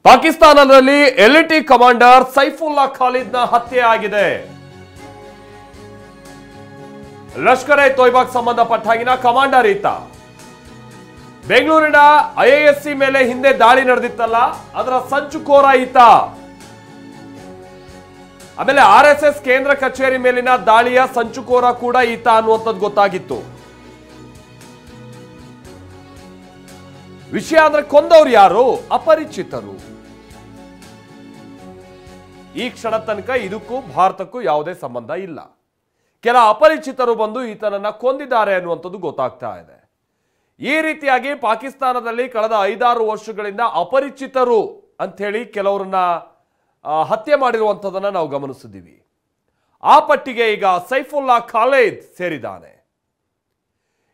ಪಾಕಿಸ್ತಾನದಲ್ಲಿ ಎಲ್ಇಟಿ ಕಮಾಂಡರ್ ಸೈಫುಲ್ಲಾ ಖಾಲಿದ್ನ ಹತ್ಯೆ ಆಗಿದೆ. ಲಷ್ಕರ್ ಎ ತೊಯ್ಬಾಗೆ ಸಂಬಂಧಪಟ್ಟ ಹಾಗಿನ ಕಮಾಂಡರ್ ಈತ. ಬೆಂಗಳೂರಿನ ಐಎಎಸ್ಸಿ ಮೇಲೆ ಹಿಂದೆ ದಾಳಿ ನಡೆದಿತ್ತಲ್ಲ, ಅದರ ಸಂಚುಕೋರ ಈತ. ಆಮೇಲೆ ಆರ್ಎಸ್ಎಸ್ ಕೇಂದ್ರ ಕಚೇರಿ ಮೇಲಿನ ದಾಳಿಯ ಸಂಚುಕೋರ ಕೂಡ ಈತ ಅನ್ನುವಂಥದ್ದು ಗೊತ್ತಾಗಿತ್ತು. ವಿಷಯ ಅಂದ್ರೆ ಕೊಂದವ್ರು ಯಾರು? ಅಪರಿಚಿತರು. ಈ ಕ್ಷಣ ತನಕ ಇದಕ್ಕೂ ಭಾರತಕ್ಕೂ ಯಾವುದೇ ಸಂಬಂಧ ಇಲ್ಲ. ಕೆಲ ಅಪರಿಚಿತರು ಬಂದು ಈತನನ್ನ ಕೊಂದಿದ್ದಾರೆ ಅನ್ನುವಂಥದ್ದು ಗೊತ್ತಾಗ್ತಾ ಇದೆ. ಈ ರೀತಿಯಾಗಿ ಪಾಕಿಸ್ತಾನದಲ್ಲಿ ಕಳೆದ 5-6 ವರ್ಷಗಳಿಂದ ಅಪರಿಚಿತರು ಅಂಥೇಳಿ ಕೆಲವರನ್ನ ಹತ್ಯೆ ಮಾಡಿರುವಂಥದ್ದನ್ನ ನಾವು ಗಮನಿಸಿದ್ದೀವಿ. ಆ ಪಟ್ಟಿಗೆ ಈಗ ಸೈಫುಲ್ಲಾ ಖಾಲಿದ್ ಸೇರಿದ್ದಾನೆ.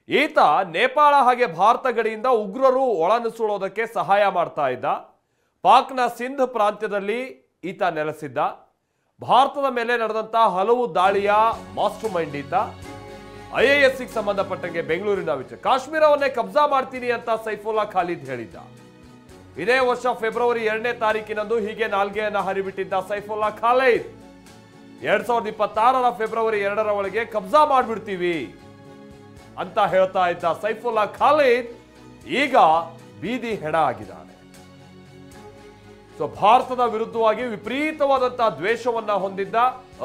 ಈತ ನೇಪಾಳ ಹಾಗೆ ಭಾರತ ಗಡಿಯಿಂದ ಉಗ್ರರು ಒಳನುಸುಳೋದಕ್ಕೆ ಸಹಾಯ ಮಾಡ್ತಾ ಇದ್ದ. ಪಾಕ್ನ ಸಿಂಧ್ ಪ್ರಾಂತ್ಯದಲ್ಲಿ ಈತ ನೆಲೆಸಿದ್ದ. ಭಾರತದ ಮೇಲೆ ನಡೆದಂತಹ ಹಲವು ದಾಳಿಯ ಮಾಸ್ಟರ್ ಮೈಂಡ್ ಈತ. ಐಎಎಸ್ಸಿಗೆ ಸಂಬಂಧಪಟ್ಟಂಗೆ ಬೆಂಗಳೂರಿನ ವಿಚಾರ ಕಾಶ್ಮೀರವನ್ನೇ ಕಬ್ಜಾ ಮಾಡ್ತೀನಿ ಅಂತ ಸೈಫುಲ್ಲಾ ಖಾಲಿದ್ ಹೇಳಿದ್ದ. ಇದೇ ವರ್ಷ ಫೆಬ್ರವರಿ 2ನೇ ತಾರೀಕಿನಂದು ಹೀಗೆ ನಾಲ್ಗೆಯನ್ನ ಹರಿಬಿಟ್ಟಿದ್ದ ಸೈಫುಲ್ಲಾ ಖಾಲಿದ್ 2026ರ ಫೆಬ್ರವರಿ 2ರ ಒಳಗೆ ಕಬ್ಜಾ ಮಾಡ್ಬಿಡ್ತೀವಿ ಅಂತ ಹೇಳ್ತಾ ಇದ್ದ ಸೈಫುಲ್ಲಾ ಖಾಲಿದ್ ಈಗ ಬೀದಿ ಹೆಣ ಆಗಿದ್ದಾನೆ. ಸೊ ಭಾರತದ ವಿರುದ್ಧವಾಗಿ ವಿಪರೀತವಾದಂತಹ ದ್ವೇಷವನ್ನ ಹೊಂದಿದ್ದ,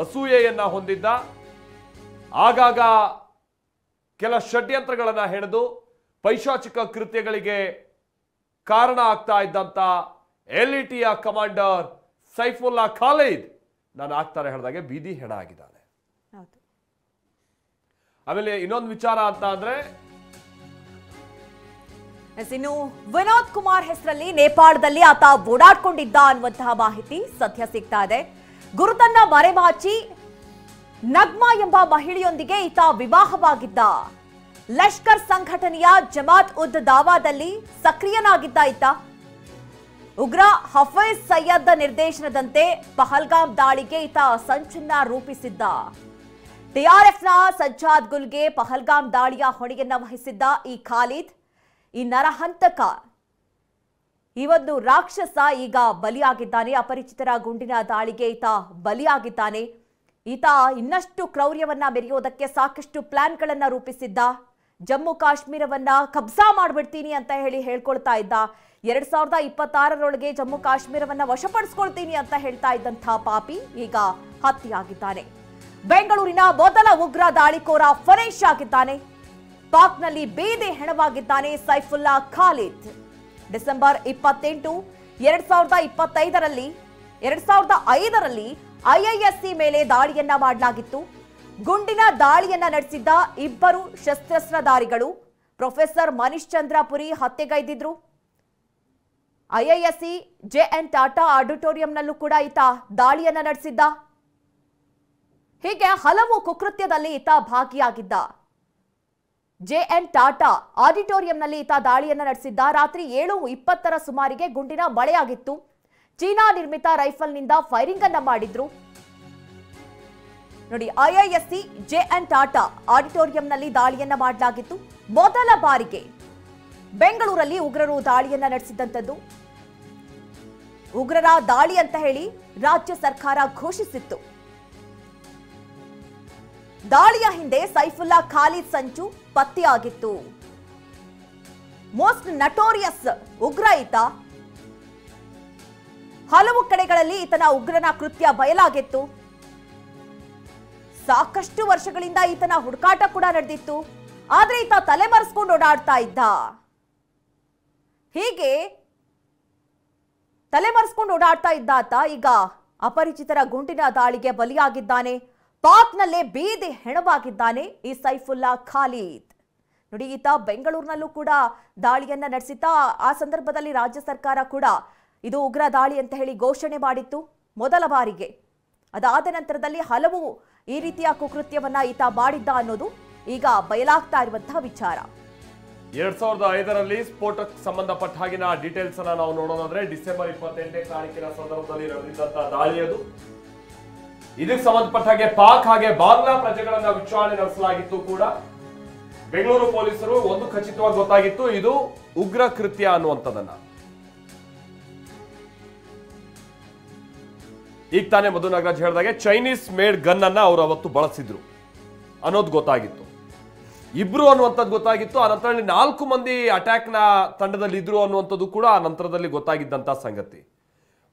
ಅಸೂಯೆಯನ್ನ ಹೊಂದಿದ್ದ. ಆಗಾಗ ಕೆಲ ಷಡ್ಯಂತ್ರಗಳನ್ನ ಹೆಣೆದು ಪೈಶಾಚಿಕ ಕೃತ್ಯಗಳಿಗೆ ಕಾರಣ ಆಗ್ತಾ ಇದ್ದಂತ ಎಲ್ಇಟಿಯ ಕಮಾಂಡರ್ ಸೈಫುಲ್ಲಾ ಖಾಲಿದ್ ನಾನು ಆಗ್ತಾರೆ ಹೇಳಿದಾಗೆ ಬೀದಿ ಹೆಣ ಆಗಿದ್ದಾನೆ. ಆಮೇಲೆ ಇನ್ನೊಂದು ವಿಚಾರ ಅಂತ ಅಂದ್ರೆ, ಇನ್ನು ವಿನೋದ್ ಕುಮಾರ್ ಹೆಸರಲ್ಲಿ ನೇಪಾಳದಲ್ಲಿ ಆತ ಓಡಾಡ್ಕೊಂಡಿದ್ದ ಅನ್ನುವಂತಹ ಮಾಹಿತಿ ಸದ್ಯ ಸಿಗ್ತಾ ಇದೆ. ಗುರುತನ್ನ ಮರೆಮಾಚಿ ನಗ್ಮಾ ಎಂಬ ಮಹಿಳೆಯೊಂದಿಗೆ ಈತ ವಿವಾಹವಾಗಿದ್ದ. ಲಷ್ಕರ್ ಸಂಘಟನೆಯ ಜಮಾತ್ ಉದ್ ದಾವಾದಲ್ಲಿ ಸಕ್ರಿಯನಾಗಿದ್ದ ಈತ. ಉಗ್ರ ಹಫೀಜ್ ಸಯ್ಯದ್ ನಿರ್ದೇಶನದಂತೆ ಪಹಲ್ಗಾಮ್ ದಾಳಿಗೆ ಈತ ಸಂಚನ್ನ ರೂಪಿಸಿದ್ದ. ಟಿಆರ್ಎಫ್ನ ಸಜ್ಜಾದ್ ಗುಲ್ಗೆ ಪಹಲ್ಗಾಮ್ ದಾಳಿಯ ಹೊಣೆಯನ್ನ ವಹಿಸಿದ್ದ ಈ ಖಾಲಿದ್, ಈ ನರಹಂತಕ, ಈ ಒಂದು ರಾಕ್ಷಸ ಈಗ ಬಲಿಯಾಗಿದ್ದಾನೆ. ಅಪರಿಚಿತರ ಗುಂಡಿನ ದಾಳಿಗೆ ಈತ ಬಲಿಯಾಗಿದ್ದಾನೆ. ಈತ ಇನ್ನಷ್ಟು ಕ್ರೌರ್ಯವನ್ನ ಮೆರೆಯೋದಕ್ಕೆ ಸಾಕಷ್ಟು ಪ್ಲಾನ್ಗಳನ್ನ ರೂಪಿಸಿದ್ದ. ಜಮ್ಮು ಕಾಶ್ಮೀರವನ್ನ ಕಬ್ಜಾ ಮಾಡ್ಬಿಡ್ತೀನಿ ಅಂತ ಹೇಳ್ಕೊಳ್ತಾ ಇದ್ದ. 2026ರೊಳಗೆ ಜಮ್ಮು ಕಾಶ್ಮೀರವನ್ನ ವಶಪಡಿಸ್ಕೊಳ್ತೀನಿ ಅಂತ ಹೇಳ್ತಾ ಇದ್ದಂಥ ಪಾಪಿ ಈಗ ಹತ್ಯೆಯಾಗಿದ್ದಾನೆ. ಬೆಂಗಳೂರಿನ ಮೊದಲ ಉಗ್ರ ದಾಳಿಕೋರ ಫರೇಶ್ ಆಗಿದ್ದಾನೆ. ಪಾಕ್ನಲ್ಲಿ ಬೀದಿ ಹೆಣವಾಗಿದ್ದಾನೆ ಸೈಫುಲ್ಲಾ ಖಾಲಿದ್. ಡಿಸೆಂಬರ್ 28, 2005ರಲ್ಲಿ ಐಎಎಸ್ಸಿ ಮೇಲೆ ದಾಳಿಯನ್ನ ಮಾಡಲಾಗಿತ್ತು. ಗುಂಡಿನ ದಾಳಿಯನ್ನ ನಡೆಸಿದ್ದ 2 ಶಸ್ತ್ರಾಸ್ತ್ರಧಾರಿಗಳು ಪ್ರೊಫೆಸರ್ ಮನೀಶ್ ಚಂದ್ರ ಪುರಿ ಹತ್ಯೆಗೈದಿದ್ರು. ಐಎಎಸ್ಸಿ ಜೆಎನ್ ಟಾಟಾ ಆಡಿಟೋರಿಯಂನಲ್ಲೂ ಕೂಡ ಈತ ದಾಳಿಯನ್ನ ನಡೆಸಿದ್ದ. ಹೀಗೆ ಹಲವು ಕುಕೃತ್ಯದಲ್ಲಿ ಈತ ಭಾಗಿಯಾಗಿದ್ದ. ಜೆಎನ್ ಟಾಟಾ ಆಡಿಟೋರಿಯಂನಲ್ಲಿ ಈತ ದಾಳಿಯನ್ನ ನಡೆಸಿದ್ದ. ರಾತ್ರಿ 7:20ರ ಸುಮಾರಿಗೆ ಗುಂಡಿನ ಮಳೆಯಾಗಿತ್ತು. ಚೀನಾ ನಿರ್ಮಿತ ರೈಫಲ್ನಿಂದ ಫೈರಿಂಗ್ ಅನ್ನ ಮಾಡಿದ್ರು. ನೋಡಿ, ಐಎಎಸ್ಸಿ ಜೆಎನ್ ಟಾಟಾ ಆಡಿಟೋರಿಯಂನಲ್ಲಿ ದಾಳಿಯನ್ನ ಮಾಡಲಾಗಿತ್ತು. ಮೊದಲ ಬಾರಿಗೆ ಬೆಂಗಳೂರಲ್ಲಿ ಉಗ್ರರು ದಾಳಿಯನ್ನ ನಡೆಸಿದಂಥದ್ದು. ಉಗ್ರರ ದಾಳಿ ಅಂತ ಹೇಳಿ ರಾಜ್ಯ ಸರ್ಕಾರ ಘೋಷಿಸಿತ್ತು. ದಾಳಿಯ ಹಿಂದೆ ಸೈಫುಲ್ಲಾ ಖಾಲಿದ್ ಸಂಚು ಪತ್ತೆಯಾಗಿತ್ತು. ಮೋಸ್ಟ್ ನಟೋರಿಯಸ್ ಉಗ್ರ ಈತ. ಹಲವು ಕಡೆಗಳಲ್ಲಿ ಈತನ ಉಗ್ರನ ಕೃತ್ಯ ಬಯಲಾಗಿತ್ತು. ಸಾಕಷ್ಟು ವರ್ಷಗಳಿಂದ ಈತನ ಹುಡುಕಾಟ ಕೂಡ ನಡೆದಿತ್ತು. ಆದ್ರೆ ಈತ ತಲೆಮರೆಸ್ಕೊಂಡು ಓಡಾಡ್ತಾ ಇದ್ದ. ಹೀಗೆ ತಲೆಮರೆಸ್ಕೊಂಡು ಓಡಾಡ್ತಾ ಇದ್ದ ಆತ ಈಗ ಅಪರಿಚಿತರ ಗುಂಡಿನ ದಾಳಿಗೆ ಬಲಿಯಾಗಿದ್ದಾನೆ. ಪಾಕ್ನಲ್ಲೇ ಬೀದಿ ಹೆಣವಾಗಿದ್ದಾನೆ ಈ ಸೈಫುಲ್ಲಾ ಖಾಲಿದ್. ನೋಡಿ, ಈತ ಬೆಂಗಳೂರಿನಲ್ಲೂ ಕೂಡ ದಾಳಿಯನ್ನ ನಡೆಸಿದ್ದ. ಆ ಸಂದರ್ಭದಲ್ಲಿ ರಾಜ್ಯ ಸರ್ಕಾರ ಕೂಡ ಇದು ಉಗ್ರ ದಾಳಿ ಅಂತ ಹೇಳಿ ಘೋಷಣೆ ಮಾಡಿತ್ತು ಮೊದಲ ಬಾರಿಗೆ. ಅದಾದ ನಂತರದಲ್ಲಿ ಹಲವು ಈ ರೀತಿಯ ಕುಕೃತ್ಯವನ್ನ ಈತ ಮಾಡಿದ್ದ ಅನ್ನೋದು ಈಗ ಬಯಲಾಗ್ತಾ ಇರುವಂತಹ ವಿಚಾರ. 2005ರಲ್ಲಿ ಸ್ಫೋಟಕ್ಕೆ ಸಂಬಂಧಪಟ್ಟ ಹಾಗಿನ ಡೀಟೇಲ್ಸ್ ಅನ್ನ ನಾವು ನೋಡೋದಾದ್ರೆ, ಡಿಸೆಂಬರ್ 28ನೇ ತಾರೀಕಿನ ಸಂದರ್ಭದಲ್ಲಿ ನಡೆದಿದ್ದಂತಹ ದಾಳಿ ಅದು. ಇದಕ್ಕೆ ಸಂಬಂಧಪಟ್ಟ ಹಾಗೆ ಪಾಕ್ ಹಾಗೆ ಬಾಂಗ್ಲಾ ಪ್ರಜೆಗಳನ್ನ ವಿಚಾರಣೆ ನಡೆಸಲಾಗಿತ್ತು ಕೂಡ. ಬೆಂಗಳೂರು ಪೊಲೀಸರು ಒಂದು ಖಚಿತವಾಗಿ ಗೊತ್ತಾಗಿತ್ತು, ಇದು ಉಗ್ರ ಕೃತ್ಯ ಅನ್ನುವಂಥದ್ದನ್ನ. ಈಗ ತಾನೇ ಮಧು ನಾಗರಾಜ್ ಹೇಳಿದಾಗೆ ಚೈನೀಸ್ ಮೇಡ್ ಗನ್ ಅನ್ನ ಅವರು ಅವತ್ತು ಬಳಸಿದ್ರು ಅನ್ನೋದು ಗೊತ್ತಾಗಿತ್ತು. ಇಬ್ರು ಅನ್ನುವಂಥದ್ದು ಗೊತ್ತಾಗಿತ್ತು. ಆ ನಂತರದಲ್ಲಿ 4 ಮಂದಿ ಅಟ್ಯಾಕ್ನ ತಂಡದಲ್ಲಿ ಇದ್ರು ಅನ್ನುವಂಥದ್ದು ಕೂಡ ಆ ನಂತರದಲ್ಲಿ ಗೊತ್ತಾಗಿದ್ದಂಥ ಸಂಗತಿ.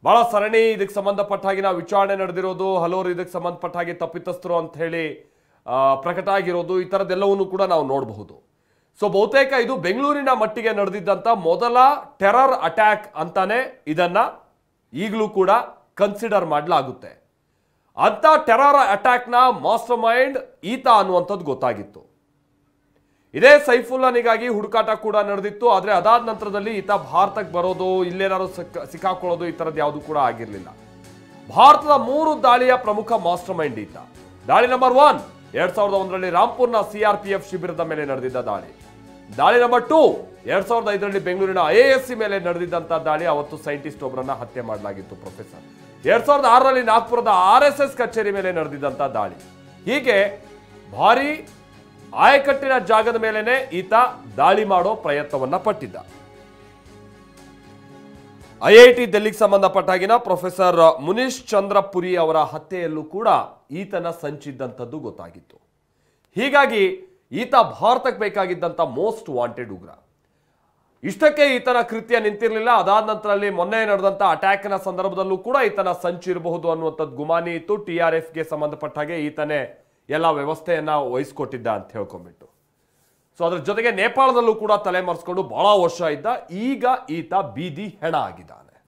ಬಹಳ ಸರಣಿ ಇದಕ್ಕೆ ಸಂಬಂಧಪಟ್ಟ ಹಾಗೆ ನಾವು ವಿಚಾರಣೆ ನಡೆದಿರೋದು, ಹಲವರು ಇದಕ್ಕೆ ಸಂಬಂಧಪಟ್ಟ ಹಾಗೆ ತಪ್ಪಿತಸ್ಥರು ಅಂತ ಹೇಳಿ ಪ್ರಕಟ ಆಗಿರೋದು, ಈ ಥರದ್ದೆಲ್ಲವನ್ನೂ ಕೂಡ ನಾವು ನೋಡಬಹುದು. ಸೊ ಬಹುತೇಕ ಇದು ಬೆಂಗಳೂರಿನ ಮಟ್ಟಿಗೆ ನಡೆದಿದ್ದಂಥ ಮೊದಲ ಟೆರರ್ ಅಟ್ಯಾಕ್ ಅಂತಾನೆ ಇದನ್ನ ಈಗಲೂ ಕೂಡ ಕನ್ಸಿಡರ್ ಮಾಡಲಾಗುತ್ತೆ. ಅಂತ ಟೆರರ್ ಅಟ್ಯಾಕ್ನ ಮಾಸ್ಟರ್ ಮೈಂಡ್ ಈತ ಅನ್ನುವಂಥದ್ದು ಗೊತ್ತಾಗಿತ್ತು. ಇದೇ ಸೈಫುಲ್ಲನಿಗಾಗಿ ಹುಡುಕಾಟ ಕೂಡ ನಡೆದಿತ್ತು. ಆದರೆ ಅದಾದ ನಂತರದಲ್ಲಿ ಈತ ಭಾರತಕ್ಕೆ ಬರೋದು, ಇಲ್ಲೇನಾದ್ರು ಸಿಕ್ಕಾಕೊಳ್ಳೋದು ಈ ಥರದ್ದು ಯಾವುದು ಕೂಡ ಆಗಿರಲಿಲ್ಲ. ಭಾರತದ 3 ದಾಳಿಯ ಪ್ರಮುಖ ಮಾಸ್ಟರ್ ಮೈಂಡ್ ಈತ. ದಾಳಿ ನಂಬರ್ 1 2001ರಲ್ಲಿ ರಾಂಪುರ್ನ CRPF ಶಿಬಿರದ ಮೇಲೆ ನಡೆದಿದ್ದ ದಾಳಿ. ದಾಳಿ ನಂಬರ್ 2 2005ರಲ್ಲಿ ಬೆಂಗಳೂರಿನ IISc ಮೇಲೆ ನಡೆದಿದ್ದಂಥ ದಾಳಿ. ಅವತ್ತು ಸೈಂಟಿಸ್ಟ್ ಒಬ್ಬರನ್ನ ಹತ್ಯೆ ಮಾಡಲಾಗಿತ್ತು, ಪ್ರೊಫೆಸರ್. 2006ರಲ್ಲಿ ನಾಗ್ಪುರದ RSS ಕಚೇರಿ ಮೇಲೆ ನಡೆದಿದ್ದಂಥ ದಾಳಿ. ಹೀಗೆ ಭಾರಿ ಆಯಕಟ್ಟಿನ ಜಾಗದ ಮೇಲೆನೆ ಈತ ದಾಳಿ ಮಾಡೋ ಪ್ರಯತ್ನವನ್ನ ಪಟ್ಟಿದ್ದ. IIT ಡೆಲ್ಲಿಗೆ ಸಂಬಂಧಪಟ್ಟಾಗಿನ ಪ್ರೊಫೆಸರ್ ಮುನೀಶ್ ಚಂದ್ರಪುರಿ ಅವರ ಹತ್ಯೆಯಲ್ಲೂ ಕೂಡ ಈತನ ಸಂಚಿದ್ದಂಥದ್ದು ಗೊತ್ತಾಗಿತ್ತು. ಹೀಗಾಗಿ ಈತ ಭಾರತಕ್ಕೆ ಬೇಕಾಗಿದ್ದಂಥ ಮೋಸ್ಟ್ ವಾಂಟೆಡ್ ಉಗ್ರ. ಇಷ್ಟಕ್ಕೆ ಈತನ ಕೃತ್ಯ ನಿಂತಿರಲಿಲ್ಲ. ಅದಾದ ನಂತರದಲ್ಲಿ ಮೊನ್ನೆ ನಡೆದಂಥ ಅಟ್ಯಾಕ್ನ ಸಂದರ್ಭದಲ್ಲೂ ಕೂಡ ಈತನ ಸಂಚಿರಬಹುದು ಅನ್ನುವಂಥದ್ದು ಗುಮಾನಿ ಇತ್ತು. TRFಗೆ ಸಂಬಂಧಪಟ್ಟ ಹಾಗೆ ಈತನೇ ಎಲ್ಲ ವ್ಯವಸ್ಥೆಯನ್ನ ವಹಿಸ್ಕೊಟ್ಟಿದ್ದ ಅಂತ ಹೇಳ್ಕೊಂಡ್ಬಿಟ್ಟು. ಸೊ ಅದ್ರ ಜೊತೆಗೆ ನೇಪಾಳದಲ್ಲೂ ಕೂಡ ತಲೆಮರೆಸ್ಕೊಂಡು ಬಹಳ ವರ್ಷ ಇದ್ದ. ಈಗ ಈತ ಬೀದಿ ಹೆಣ ಆಗಿದ್ದಾನೆ.